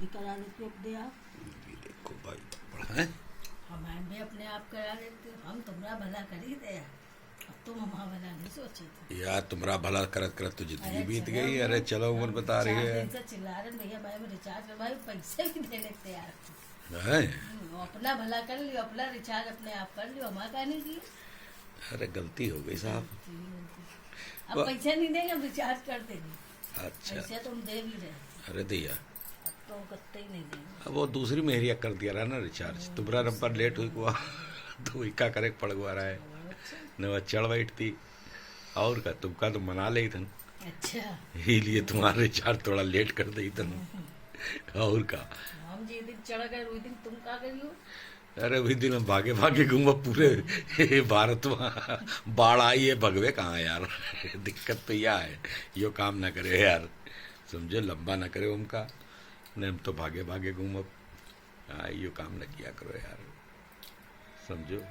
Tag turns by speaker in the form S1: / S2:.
S1: भी करा लेते अपने आप।
S2: ये देखो भाई पापड़ है।
S1: हम भी अपने आप करा लेते, हम तुम्हारा भला कर ही दे। अब तुम हमारा भला नहीं सोचे थे।
S2: यार तुम्हारा भला करत करत तो जिंदगी
S1: अरे
S2: बीत
S1: चलो
S2: गई।
S1: वो,
S2: अरे चलो उम्र
S1: हम
S2: बता रही
S1: 4
S2: है।
S1: दिन से चिल्ला रहे भैया भाई में रिचार्ज कर, भाई पैसे भी देने को तैयार थे।
S2: हैं?
S1: अपना भला कर लियो, अपना रिचार्ज अपने आप कर लियो, हमारा का नहीं किया।
S2: अरे गलती हो गई साहब।
S1: अब पैसे नहीं देंगे, हम रिचार्ज कर देंगे।
S2: अच्छा
S1: पैसे तो हम दे भी रहे,
S2: अरे दिया।
S1: अब तो कत्ते ही नहीं देंगे।
S2: अब वो दूसरी मेहरिया कर दिया रहा ना रिचार्ज। तुम्हारा नंबर लेट हुई हुआ तो इक्का करे पड़गवा रहा है न चढ़ बैठती और का तुमका तो मना ले थन।
S1: अच्छा
S2: इसीलिए तुम्हारा रिचार्ज थोड़ा लेट कर दी थन और का।
S1: हम जी दिन चढ़ गए वही दिन तुम का करियो।
S2: अरे वही दिन हम भागे भागे घूमा पूरे भारत में। बाढ़ आई है भगवे कहाँ यार। दिक्कत तो यह है यो काम ना करे यार, समझो लंबा ना करे उनका ने हम तो भागे भागे घूम। यो काम ना किया करो यार, समझो।